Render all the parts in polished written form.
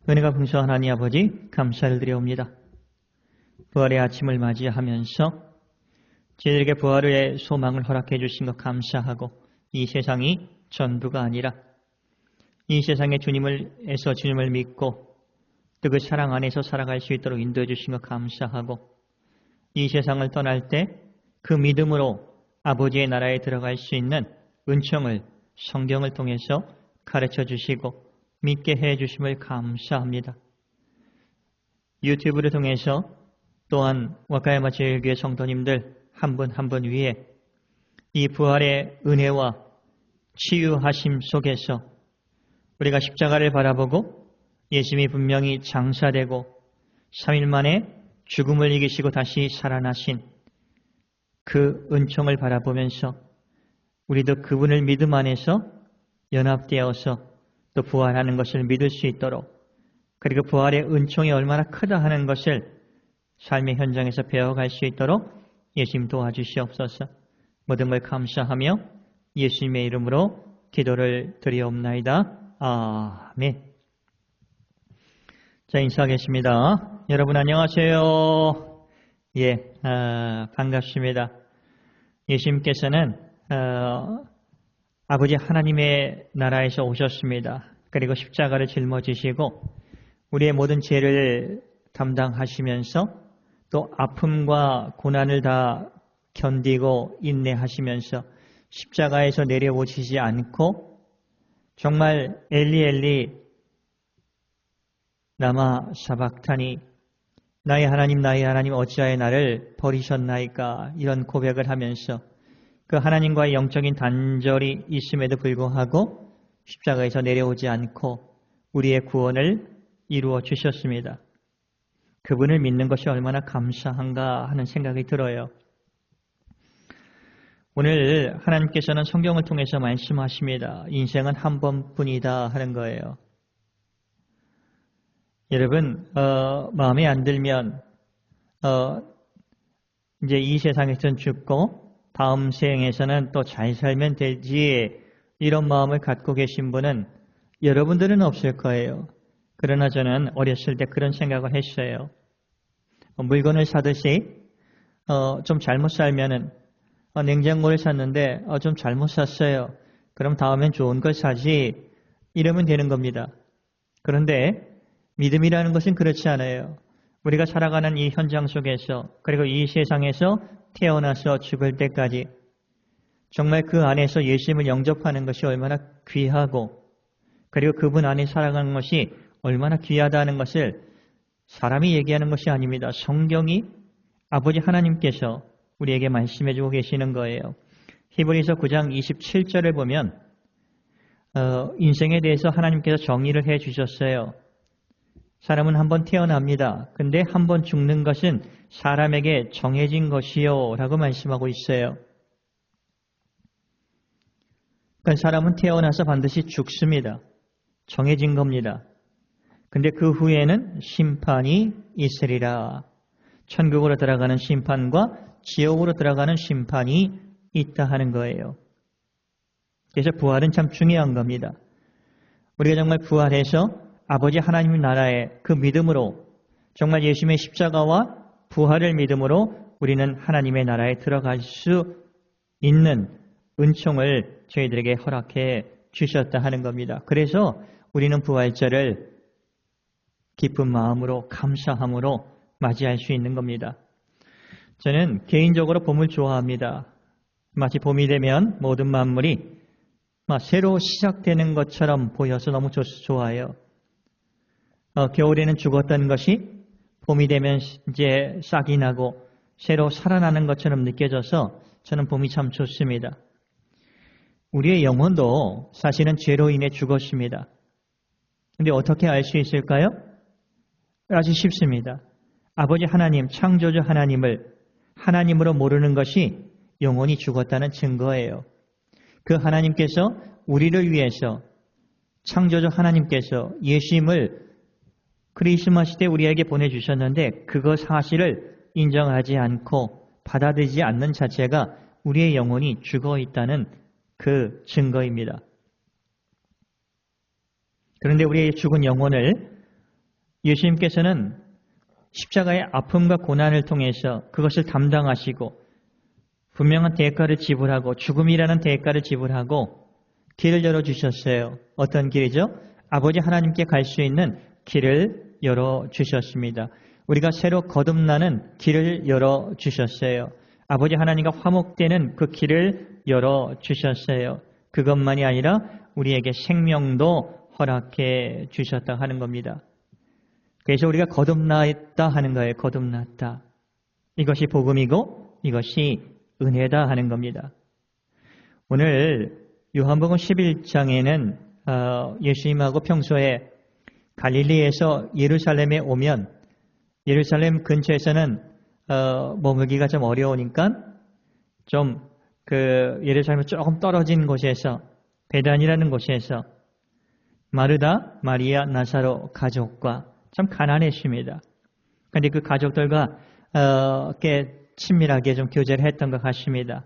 은혜가 풍성한 하나님 아버지 감사를 드려옵니다. 부활의 아침을 맞이하면서 저희들에게 부활의 소망을 허락해 주신 것 감사하고, 이 세상이 전부가 아니라 이 세상의 주님을 믿고 또 그 사랑 안에서 살아갈 수 있도록 인도해 주신 것 감사하고, 이 세상을 떠날 때 그 믿음으로 아버지의 나라에 들어갈 수 있는 은총을 성경을 통해서 가르쳐 주시고 믿게 해 주심을 감사합니다. 유튜브를 통해서 또한 와카야마 제일교회 성도님들 한 분 한 분 위에 이 부활의 은혜와 치유하심 속에서 우리가 십자가를 바라보고 예수님이 분명히 장사되고 3일 만에 죽음을 이기시고 다시 살아나신 그 은총을 바라보면서 우리도 그분을 믿음 안에서 연합되어서 또 부활하는 것을 믿을 수 있도록, 그리고 부활의 은총이 얼마나 크다 하는 것을 삶의 현장에서 배워갈 수 있도록 예수님 도와주시옵소서. 모든 걸 감사하며 예수님의 이름으로 기도를 드리옵나이다. 아멘. 자, 인사하겠습니다. 여러분 안녕하세요. 반갑습니다. 예수님께서는 아버지 하나님의 나라에서 오셨습니다. 그리고 십자가를 짊어지시고 우리의 모든 죄를 담당하시면서 또 아픔과 고난을 다 견디고 인내하시면서 십자가에서 내려오시지 않고 정말 엘리 엘리 라마 사박타니, 나의 하나님 어찌하여 나를 버리셨나이까, 이런 고백을 하면서 그 하나님과의 영적인 단절이 있음에도 불구하고 십자가에서 내려오지 않고 우리의 구원을 이루어 주셨습니다. 그분을 믿는 것이 얼마나 감사한가 하는 생각이 들어요. 오늘 하나님께서는 성경을 통해서 말씀하십니다. 인생은 한 번뿐이다 하는 거예요. 여러분, 마음에 안 들면 이제 이 세상에서는 죽고 다음 생에서는 또 잘 살면 되지, 이런 마음을 갖고 계신 분은 여러분들은 없을 거예요. 그러나 저는 어렸을 때 그런 생각을 했어요. 물건을 사듯이 좀 잘못 살면은 냉장고를 샀는데 좀 잘못 샀어요. 그럼 다음엔 좋은 걸 사지, 이러면 되는 겁니다. 그런데 믿음이라는 것은 그렇지 않아요. 우리가 살아가는 이 현장 속에서, 그리고 이 세상에서 태어나서 죽을 때까지 정말 그 안에서 예수님을 영접하는 것이 얼마나 귀하고, 그리고 그분 안에 살아가는 것이 얼마나 귀하다는 것을 사람이 얘기하는 것이 아닙니다. 성경이 아버지 하나님께서 우리에게 말씀해주고 계시는 거예요. 히브리서 9장 27절을 보면 인생에 대해서 하나님께서 정의를 해 주셨어요. 사람은 한 번 태어납니다. 근데 한 번 죽는 것은 사람에게 정해진 것이요 라고 말씀하고 있어요. 그러니까 사람은 태어나서 반드시 죽습니다. 정해진 겁니다. 근데 그 후에는 심판이 있으리라. 천국으로 들어가는 심판과 지옥으로 들어가는 심판이 있다 하는 거예요. 그래서 부활은 참 중요한 겁니다. 우리가 정말 부활해서 아버지 하나님 나라의 그 믿음으로, 정말 예수님의 십자가와 부활을 믿음으로 우리는 하나님의 나라에 들어갈 수 있는 은총을 저희들에게 허락해 주셨다 하는 겁니다. 그래서 우리는 부활절을 기쁜 마음으로, 감사함으로 맞이할 수 있는 겁니다. 저는 개인적으로 봄을 좋아합니다. 마치 봄이 되면 모든 만물이 새로 시작되는 것처럼 보여서 너무 좋아요. 겨울에는 죽었던 것이 봄이 되면 이제 싹이 나고 새로 살아나는 것처럼 느껴져서 저는 봄이 참 좋습니다. 우리의 영혼도 사실은 죄로 인해 죽었습니다. 근데 어떻게 알 수 있을까요? 아주 쉽습니다. 아버지 하나님, 창조주 하나님을 하나님으로 모르는 것이 영혼이 죽었다는 증거예요. 그 하나님께서 우리를 위해서, 창조주 하나님께서 예수님을 크리스마스 때 우리에게 보내주셨는데 그거 사실을 인정하지 않고 받아들이지 않는 자체가 우리의 영혼이 죽어 있다는 그 증거입니다. 그런데 우리의 죽은 영혼을 예수님께서는 십자가의 아픔과 고난을 통해서 그것을 담당하시고 분명한 대가를 지불하고 죽음이라는 대가를 지불하고 길을 열어주셨어요. 어떤 길이죠? 아버지 하나님께 갈 수 있는 길을 열어주셨습니다. 우리가 새로 거듭나는 길을 열어주셨어요. 아버지 하나님과 화목되는 그 길을 열어주셨어요. 그것만이 아니라 우리에게 생명도 허락해 주셨다 하는 겁니다. 그래서 우리가 거듭났다 하는 거예요. 거듭났다. 이것이 복음이고 이것이 은혜다 하는 겁니다. 오늘 요한복음 11장에는 예수님하고 평소에 갈릴리에서 예루살렘에 오면 예루살렘 근처에서는 머물기가 좀 어려우니까 좀 예루살렘 조금 떨어진 곳에서 베단이라는 곳에서 마르다, 마리아, 나사로 가족과 참 가난했습니다. 그런데 그 가족들과 꽤 친밀하게 좀 교제를 했던 것 같습니다.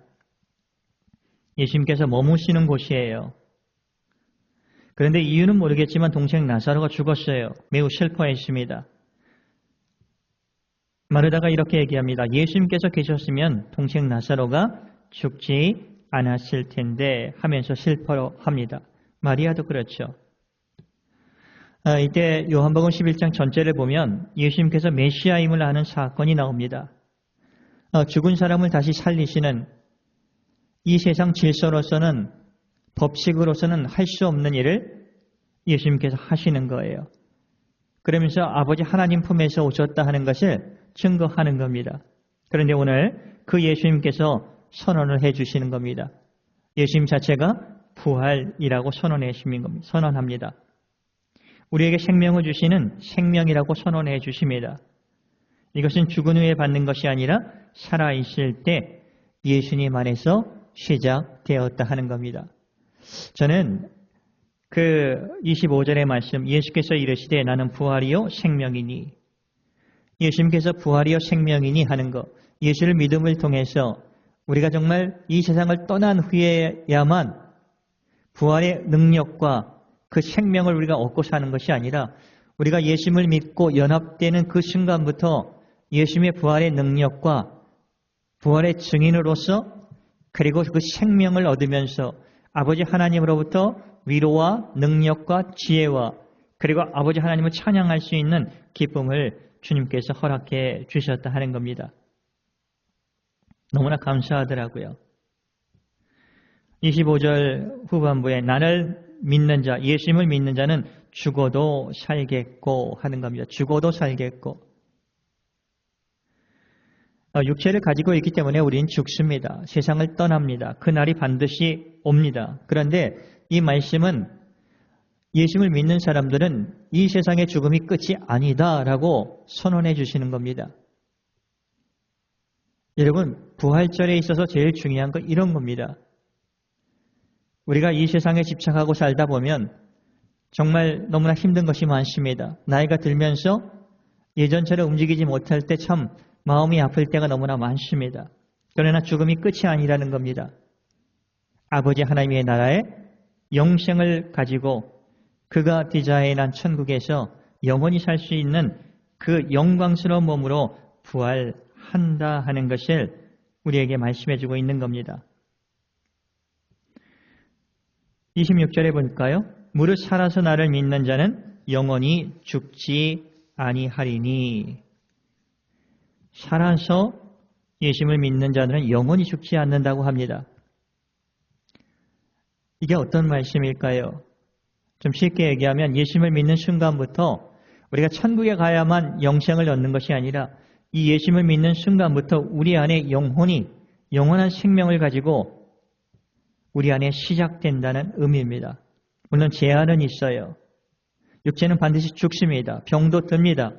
예수님께서 머무시는 곳이에요. 그런데 이유는 모르겠지만 동생 나사로가 죽었어요. 매우 슬퍼했습니다. 마르다가 이렇게 얘기합니다. 예수님께서 계셨으면 동생 나사로가 죽지 않았을 텐데 하면서 슬퍼합니다. 마리아도 그렇죠. 이때 요한복음 11장 전체를 보면 예수님께서 메시아임을 아는 사건이 나옵니다. 죽은 사람을 다시 살리시는 이 세상 질서로서는 법칙으로서는 할 수 없는 일을 예수님께서 하시는 거예요. 그러면서 아버지 하나님 품에서 오셨다 하는 것을 증거하는 겁니다. 그런데 오늘 그 예수님께서 선언을 해 주시는 겁니다. 예수님 자체가 부활이라고 선언합니다. 우리에게 생명을 주시는 생명이라고 선언해 주십니다. 이것은 죽은 후에 받는 것이 아니라 살아있을 때 예수님 안에서 시작되었다 하는 겁니다. 저는 그 25절의 말씀, 예수께서 이르시되 나는 부활이요 생명이니, 예수님께서 부활이요 생명이니 하는 것, 예수를 믿음을 통해서 우리가 정말 이 세상을 떠난 후에야만 부활의 능력과 그 생명을 우리가 얻고 사는 것이 아니라 우리가 예수님을 믿고 연합되는 그 순간부터 예수님의 부활의 능력과 부활의 증인으로서 그리고 그 생명을 얻으면서 아버지 하나님으로부터 위로와 능력과 지혜와 그리고 아버지 하나님을 찬양할 수 있는 기쁨을 주님께서 허락해 주셨다 하는 겁니다. 너무나 감사하더라고요. 25절 후반부에 나를 믿는 자, 예수님을 믿는 자는 죽어도 살겠고 하는 겁니다. 죽어도 살겠고. 육체를 가지고 있기 때문에 우리는 죽습니다. 세상을 떠납니다. 그날이 반드시 옵니다. 그런데 이 말씀은 예수님을 믿는 사람들은 이 세상의 죽음이 끝이 아니다라고 선언해 주시는 겁니다. 여러분, 부활절에 있어서 제일 중요한 건 이런 겁니다. 우리가 이 세상에 집착하고 살다 보면 정말 너무나 힘든 것이 많습니다. 나이가 들면서 예전처럼 움직이지 못할 때 참 마음이 아플 때가 너무나 많습니다. 그러나 죽음이 끝이 아니라는 겁니다. 아버지 하나님의 나라에 영생을 가지고 그가 디자인한 천국에서 영원히 살 수 있는 그 영광스러운 몸으로 부활한다 하는 것을 우리에게 말씀해 주고 있는 겁니다. 26절에 볼까요? 무릇 살아서 나를 믿는 자는 영원히 죽지 아니하리니. 살아서 예수님을 믿는 자들은 영원히 죽지 않는다고 합니다. 이게 어떤 말씀일까요? 좀 쉽게 얘기하면 예수님을 믿는 순간부터 우리가 천국에 가야만 영생을 얻는 것이 아니라 이 예수님을 믿는 순간부터 우리 안에 영원한 생명을 가지고 우리 안에 시작된다는 의미입니다. 물론 제한은 있어요. 육체는 반드시 죽습니다. 병도 듭니다.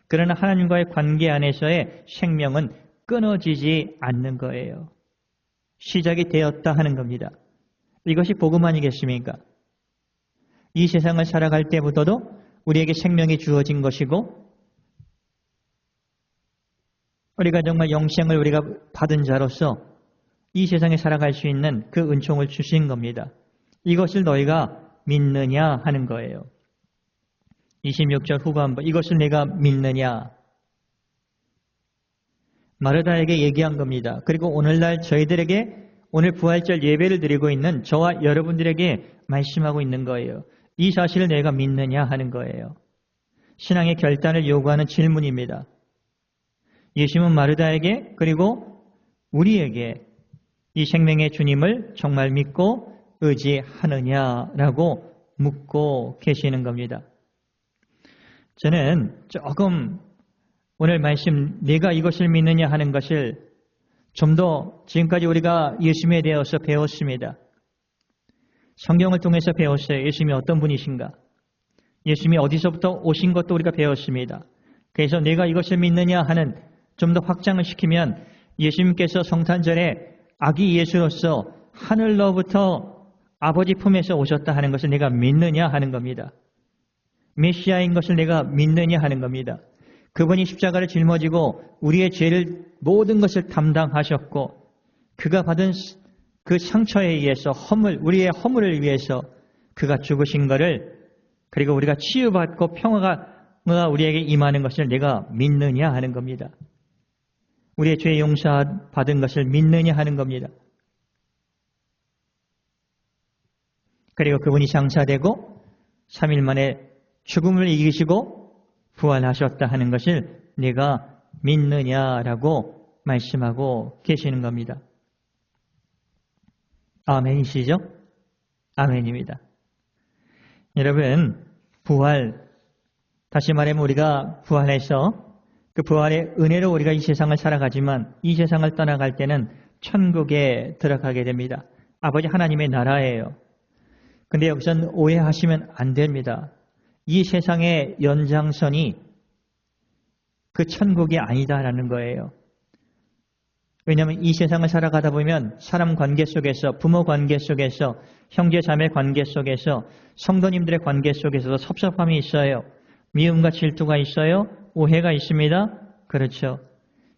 그러나 하나님과의 관계 안에서의 생명은 끊어지지 않는 거예요. 시작이 되었다 하는 겁니다. 이것이 복음 아니겠습니까? 이 세상을 살아갈 때부터도 우리에게 생명이 주어진 것이고 우리가 정말 영생을 우리가 받은 자로서 이 세상에 살아갈 수 있는 그 은총을 주신 겁니다. 이것을 너희가 믿느냐 하는 거예요. 26절 후반부 이것을 내가 믿느냐? 마르다에게 얘기한 겁니다. 그리고 오늘날 저희들에게 오늘 부활절 예배를 드리고 있는 저와 여러분들에게 말씀하고 있는 거예요. 이 사실을 내가 믿느냐 하는 거예요. 신앙의 결단을 요구하는 질문입니다. 예수님은 마르다에게 그리고 우리에게 이 생명의 주님을 정말 믿고 의지하느냐라고 묻고 계시는 겁니다. 저는 조금 오늘 말씀 내가 이것을 믿느냐 하는 것을 좀 더 지금까지 우리가 예수님에 대해서 배웠습니다. 성경을 통해서 배웠어요. 예수님이 어떤 분이신가? 예수님이 어디서부터 오신 것도 우리가 배웠습니다. 그래서 내가 이것을 믿느냐 하는 좀 더 확장을 시키면 예수님께서 성탄절에 아기 예수로서 하늘로부터 아버지 품에서 오셨다 하는 것을 내가 믿느냐 하는 겁니다. 메시아인 것을 내가 믿느냐 하는 겁니다. 그분이 십자가를 짊어지고 우리의 죄를 모든 것을 담당하셨고 그가 받은 그 상처에 의해서 우리의 허물을 위해서 그가 죽으신 것을 그리고 우리가 치유받고 평화가 우리에게 임하는 것을 내가 믿느냐 하는 겁니다. 우리의 죄 용서 받은 것을 믿느냐 하는 겁니다. 그리고 그분이 장사되고 3일 만에 죽음을 이기시고 부활하셨다 하는 것을 내가 믿느냐라고 말씀하고 계시는 겁니다. 아멘이시죠? 아멘입니다. 여러분, 부활, 다시 말하면 우리가 부활해서 그 부활의 은혜로 우리가 이 세상을 살아가지만 이 세상을 떠나갈 때는 천국에 들어가게 됩니다. 아버지 하나님의 나라예요. 근데 여기서는 오해하시면 안 됩니다. 이 세상의 연장선이 그 천국이 아니다라는 거예요. 왜냐하면 이 세상을 살아가다 보면 사람 관계 속에서, 부모 관계 속에서, 형제 자매 관계 속에서, 성도님들의 관계 속에서도 섭섭함이 있어요. 미움과 질투가 있어요. 오해가 있습니다. 그렇죠.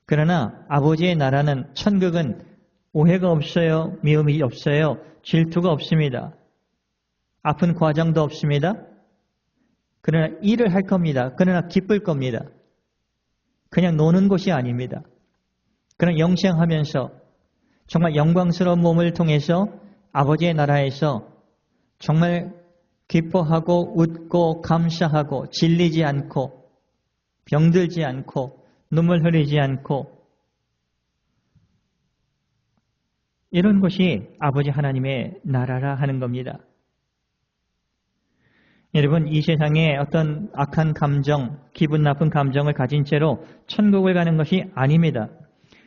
그러나 아버지의 나라는 천국은 오해가 없어요. 미움이 없어요. 질투가 없습니다. 아픈 과정도 없습니다. 그러나 일을 할 겁니다. 그러나 기쁠 겁니다. 그냥 노는 곳이 아닙니다. 그런 영생하면서 정말 영광스러운 몸을 통해서 아버지의 나라에서 정말 기뻐하고 웃고 감사하고 질리지 않고 병들지 않고 눈물 흘리지 않고 이런 것이 아버지 하나님의 나라라 하는 겁니다. 여러분, 이 세상에 어떤 악한 감정, 기분 나쁜 감정을 가진 채로 천국을 가는 것이 아닙니다.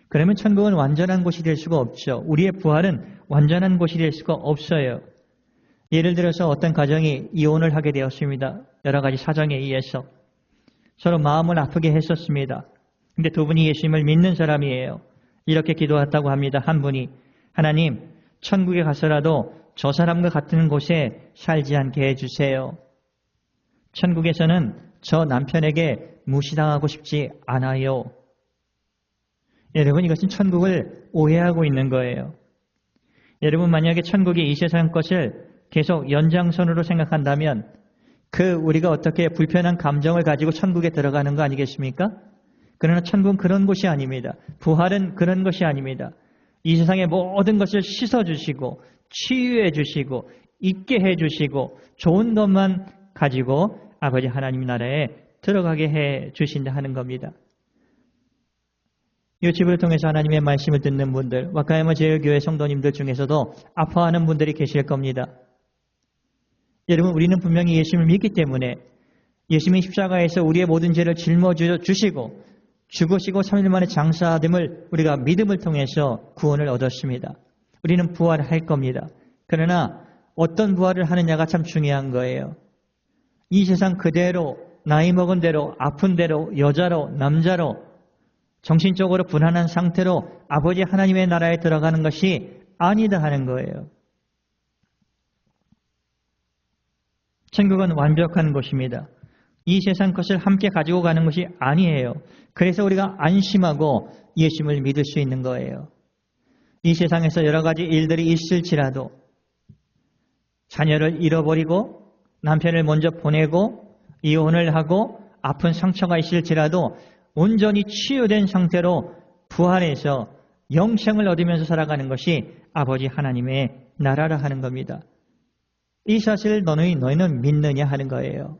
그러면 천국은 완전한 곳이 될 수가 없죠. 우리의 부활은 완전한 곳이 될 수가 없어요. 예를 들어서 어떤 가정이 이혼을 하게 되었습니다. 여러 가지 사정에 의해서. 서로 마음을 아프게 했었습니다. 근데 두 분이 예수님을 믿는 사람이에요. 이렇게 기도했다고 합니다. 한 분이, 하나님, 천국에 가서라도 저 사람과 같은 곳에 살지 않게 해주세요. 천국에서는 저 남편에게 무시당하고 싶지 않아요. 여러분, 이것은 천국을 오해하고 있는 거예요. 여러분, 만약에 천국이 이 세상 것을 계속 연장선으로 생각한다면 우리가 어떻게 불편한 감정을 가지고 천국에 들어가는 거 아니겠습니까? 그러나 천국은 그런 곳이 아닙니다. 부활은 그런 것이 아닙니다. 이 세상의 모든 것을 씻어주시고 치유해 주시고 있게 해주시고 좋은 것만 가지고 아버지 하나님 나라에 들어가게 해 주신다 하는 겁니다. 이 집을 통해서 하나님의 말씀을 듣는 분들, 와카야마 제일교회 성도님들 중에서도 아파하는 분들이 계실 겁니다. 여러분, 우리는 분명히 예수님을 믿기 때문에 예수님이 십자가에서 우리의 모든 죄를 짊어주시고 죽으시고 3일 만에 장사됨을 우리가 믿음을 통해서 구원을 얻었습니다. 우리는 부활할 겁니다. 그러나 어떤 부활을 하느냐가 참 중요한 거예요. 이 세상 그대로 나이 먹은 대로 아픈 대로 여자로 남자로 정신적으로 불안한 상태로 아버지 하나님의 나라에 들어가는 것이 아니다 하는 거예요. 천국은 완벽한 곳입니다. 이 세상 것을 함께 가지고 가는 것이 아니에요. 그래서 우리가 안심하고 예수님을 믿을 수 있는 거예요. 이 세상에서 여러 가지 일들이 있을지라도 자녀를 잃어버리고 남편을 먼저 보내고 이혼을 하고 아픈 상처가 있을지라도 온전히 치유된 상태로 부활해서 영생을 얻으면서 살아가는 것이 아버지 하나님의 나라라 하는 겁니다. 이 사실을 너희는 믿느냐 하는 거예요.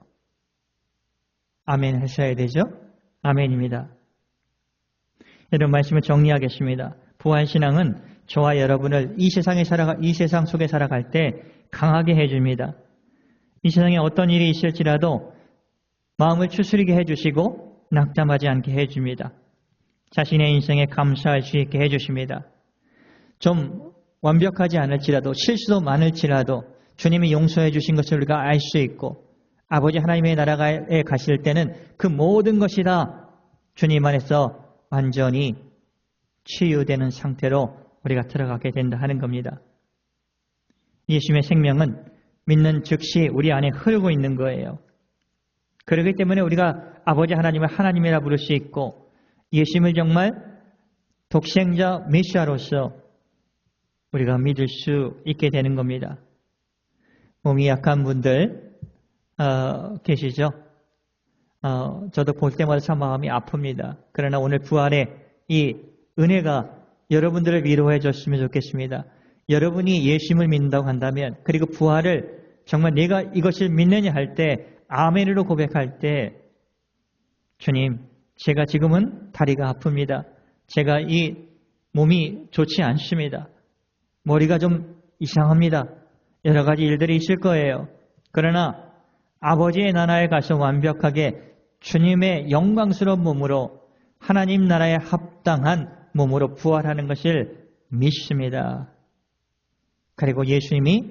아멘 하셔야 되죠? 아멘입니다. 이런 말씀을 정리하겠습니다. 부활신앙은 저와 여러분을 이 세상 속에 살아갈 때 강하게 해줍니다. 이 세상에 어떤 일이 있을지라도 마음을 추스리게 해주시고 낙담하지 않게 해줍니다. 자신의 인생에 감사할 수 있게 해주십니다. 좀 완벽하지 않을지라도 실수도 많을지라도 주님이 용서해 주신 것을 우리가 알 수 있고 아버지 하나님의 나라에 가실 때는 그 모든 것이 다 주님 안에서 완전히 치유되는 상태로 우리가 들어가게 된다 하는 겁니다. 예수님의 생명은 믿는 즉시 우리 안에 흐르고 있는 거예요. 그렇기 때문에 우리가 아버지 하나님을 하나님이라 부를 수 있고 예수님을 정말 독생자 메시아로서 우리가 믿을 수 있게 되는 겁니다. 몸이 약한 분들 계시죠? 저도 볼 때마다 참 마음이 아픕니다. 그러나 오늘 부활의 이 은혜가 여러분들을 위로해 줬으면 좋겠습니다. 여러분이 예수님을 믿는다고 한다면 그리고 부활을 정말 내가 이것을 믿느냐 할 때 아멘으로 고백할 때 주님, 제가 지금은 다리가 아픕니다. 제가 이 몸이 좋지 않습니다. 머리가 좀 이상합니다. 여러 가지 일들이 있을 거예요. 그러나 아버지의 나라에 가서 완벽하게 주님의 영광스러운 몸으로 하나님 나라에 합당한 몸으로 부활하는 것을 믿습니다. 그리고 예수님이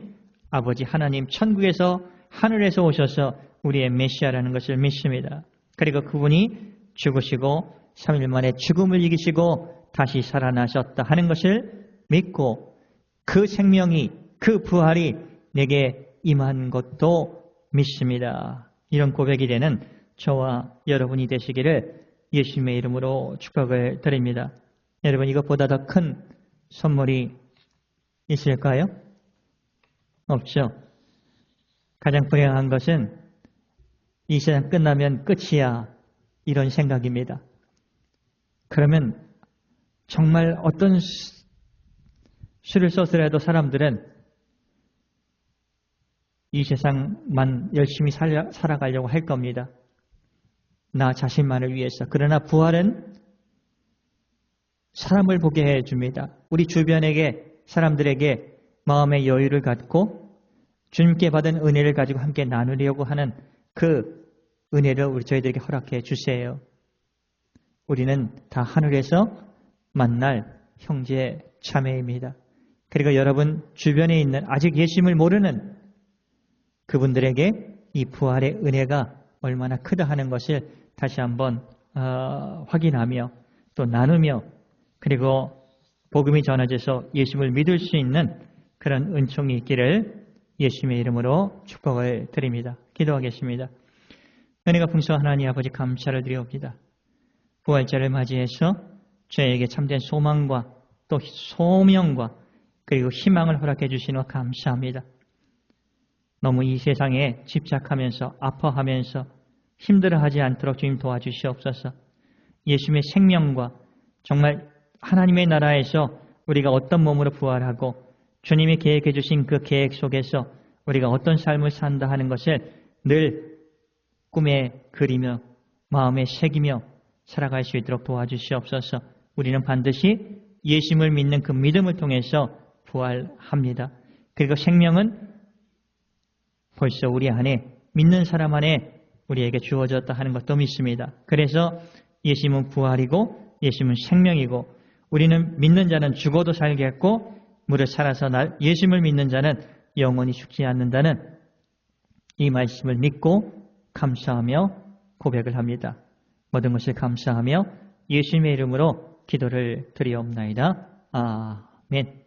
아버지 하나님 천국에서 하늘에서 오셔서 우리의 메시아라는 것을 믿습니다. 그리고 그분이 죽으시고 3일 만에 죽음을 이기시고 다시 살아나셨다 하는 것을 믿고 그 생명이 그 부활이 내게 임한 것도 믿습니다. 이런 고백이 되는 저와 여러분이 되시기를 예수님의 이름으로 축복을 드립니다. 여러분 이것보다 더 큰 선물이 있을까요? 없죠. 가장 불행한 것은 이 세상 끝나면 끝이야 이런 생각입니다. 그러면 정말 어떤 수를 써서라도 사람들은 이 세상만 열심히 살아가려고 할 겁니다. 나 자신만을 위해서. 그러나 부활은 사람을 보게 해줍니다. 우리 주변에게 사람들에게 마음의 여유를 갖고 주님께 받은 은혜를 가지고 함께 나누려고 하는 그 은혜를 저희들에게 허락해 주세요. 우리는 다 하늘에서 만날 형제 자매입니다. 그리고 여러분 주변에 있는 아직 예수님을 모르는 그분들에게 이 부활의 은혜가 얼마나 크다 하는 것을 다시 한번 확인하며 또 나누며 그리고 복음이 전해져서 예수님을 믿을 수 있는 그런 은총이 있기를 예수님의 이름으로 축복을 드립니다. 기도하겠습니다. 은혜가 풍성한 하나님 아버지 감사를 드리옵니다. 부활절을 맞이해서 저에게 참된 소망과 또 소명과 그리고 희망을 허락해 주시는 것 감사합니다. 너무 이 세상에 집착하면서 아파하면서 힘들어하지 않도록 주님 도와주시옵소서. 예수님의 생명과 정말 하나님의 나라에서 우리가 어떤 몸으로 부활하고 주님이 계획해 주신 그 계획 속에서 우리가 어떤 삶을 산다 하는 것을 늘 꿈에 그리며 마음에 새기며 살아갈 수 있도록 도와주시옵소서. 우리는 반드시 예수님을 믿는 그 믿음을 통해서 부활합니다. 그리고 생명은 벌써 우리 안에 믿는 사람 안에 우리에게 주어졌다 하는 것도 믿습니다. 그래서 예수님은 부활이고 예수님은 생명이고 우리는 믿는 자는 죽어도 살겠고 무릇 살아서 예수님을 믿는 자는 영원히 죽지 않는다는 이 말씀을 믿고 감사하며 고백을 합니다. 모든 것을 감사하며 예수님의 이름으로 기도를 드리옵나이다. 아멘.